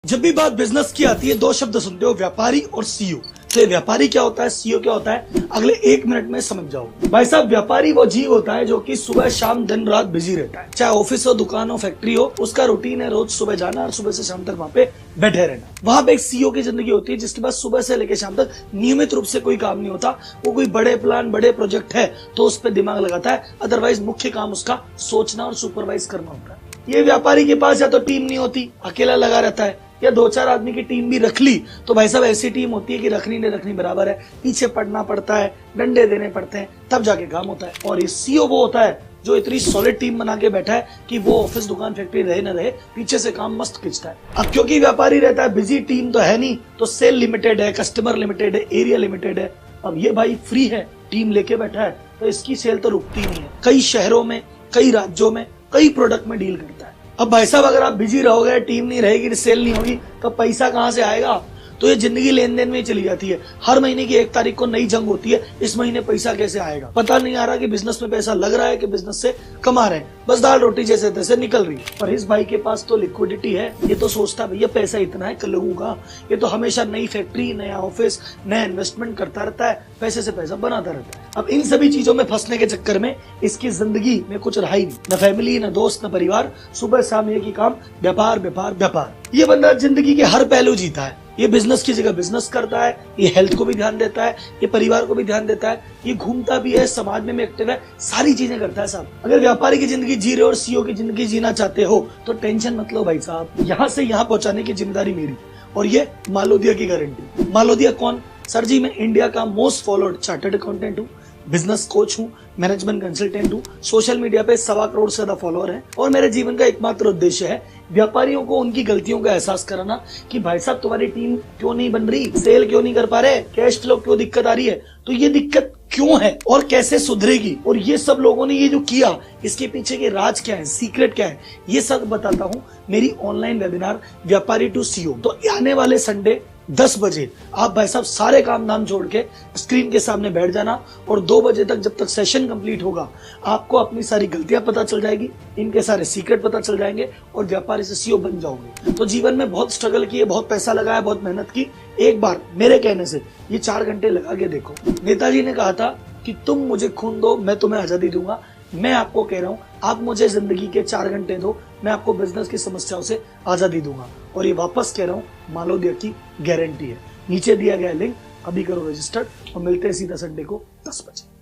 जब भी बात बिजनेस की आती है दो शब्द सुनते हो, व्यापारी और सीईओ। तो व्यापारी क्या होता है, सीईओ क्या होता है, अगले 1 मिनट में समझ जाओ। भाई साहब, व्यापारी वो जीव होता है जो कि सुबह शाम दिन रात बिजी रहता है। चाहे ऑफिस हो, दुकान हो, फैक्ट्री हो, उसका रूटीन है रोज सुबह जाना और सुबह से शाम तक वहाँ पे बैठे रहना। वहाँ पे एक सीईओ की जिंदगी होती है जिसके पास सुबह से लेकर शाम तक नियमित रूप से कोई काम नहीं होता। वो कोई बड़े प्लान, बड़े प्रोजेक्ट है तो उस पर दिमाग लगाता है, अदरवाइज मुख्य काम उसका सोचना और सुपरवाइज करना होता है। ये व्यापारी के पास या तो टीम नहीं होती, अकेला लगा रहता है, या 2-4 आदमी की टीम भी रख ली तो भाई साहब ऐसी टीम होती है कि रखनी नहीं रखनी बराबर है, पीछे पड़ना पड़ता है, डंडे देने पड़ते हैं, तब जाके काम होता है। और ये सीईओ वो होता है जो इतनी सॉलिड टीम बना के बैठा है कि वो ऑफिस, दुकान, फैक्ट्री रहे न रहे, पीछे से काम मस्त खींचता है। अब क्योंकि व्यापारी रहता है बिजी, टीम तो है नहीं, तो सेल लिमिटेड है, कस्टमर लिमिटेड है, एरिया लिमिटेड है। अब ये भाई फ्री है, टीम लेके बैठा है, तो इसकी सेल तो रुकती नहीं है। कई शहरों में, कई राज्यों में, कई प्रोडक्ट में डील करता है। अब भाई साहब, अगर आप बिजी रहोगे, टीम नहीं रहेगी, सेल नहीं होगी, तो पैसा कहां से आएगा? तो ये जिंदगी लेन देन में चली जाती है। हर महीने की 1 तारीख को नई जंग होती है, इस महीने पैसा कैसे आएगा? पता नहीं आ रहा कि बिजनेस में पैसा लग रहा है कि बिजनेस से कमा रहे हैं, बस दाल रोटी जैसे तैसे निकल रही है। पर इस भाई के पास तो लिक्विडिटी है, ये तो सोचता भैया पैसा इतना है कल लगूंगा। ये तो हमेशा नई फैक्ट्री, नया ऑफिस, नया इन्वेस्टमेंट करता रहता है, पैसे से पैसा बनाता रहता है। अब इन सभी चीजों में फंसने के चक्कर में इसकी जिंदगी में कुछ रहा ही नहीं, न फैमिली, न दोस्त, न परिवार। सुबह शाम एक ही काम, व्यापार व्यापार व्यापार। ये बंदा जिंदगी के हर पहलू जीता है। ये बिजनेस की जगह बिजनेस करता है, ये हेल्थ को भी ध्यान देता है, ये परिवार को भी ध्यान देता है, ये घूमता भी है, समाज में एक्टिव है, सारी चीजें करता है साहब। अगर व्यापारी की जिंदगी जी रहे हो और सीईओ की जिंदगी जीना चाहते हो तो टेंशन मत लो भाई साहब, यहाँ से यहाँ पहुंचाने की जिम्मेदारी मेरी। और ये मालोदिया की गारंटी। मालोदिया कौन? सर जी, मैं इंडिया का मोस्ट फॉलोड चार्टर्ड अकाउंटेंट हूँ, बिजनेस कोच हूँ, मैनेजमेंट कंसल्टेंट हूँ, सोशल मीडिया पे 1.25 करोड़ से ज्यादा फॉलोअर है। और मेरे जीवन का एकमात्र उद्देश्य है व्यापारियों को उनकी गलतियों का एहसास कराना कि भाई साहब तुम्हारी टीम क्यों नहीं बन रही, सेल क्यों नहीं कर पा रहे, कैश फ्लो क्यों दिक्कत आ रही है, तो ये दिक्कत क्यों है और कैसे सुधरेगी, और ये सब लोगों ने ये जो किया इसके पीछे के राज क्या है, सीक्रेट क्या है, ये सब बताता हूँ मेरी ऑनलाइन वेबिनार व्यापारी टू सीईओ। तो आने वाले संडे 10 बजे आप भाई साहब सारे काम धाम छोड़ के स्क्रीन के सामने बैठ जाना, और 2 बजे तक जब तक सेशन कंप्लीट होगा आपको अपनी सारी गलतियां पता चल जाएगी, इनके सारे सीक्रेट पता चल जाएंगे और व्यापारी से सीईओ बन जाओगे। तो जीवन में बहुत स्ट्रगल किए, बहुत पैसा लगाया, बहुत मेहनत की, एक बार मेरे कहने से ये 4 घंटे लगा के देखो। नेताजी ने कहा था कि तुम मुझे खून दो, मैं तुम्हें आजादी दूंगा। मैं आपको कह रहा हूँ, आप मुझे जिंदगी के 4 घंटे दो, मैं आपको बिजनेस की समस्याओं से आजादी दूंगा। और ये वापस कह रहा हूँ, मालोदिया की गारंटी है। नीचे दिया गया लिंक, अभी करो रजिस्टर्ड और मिलते हैं सीधा संडे को 10 बजे।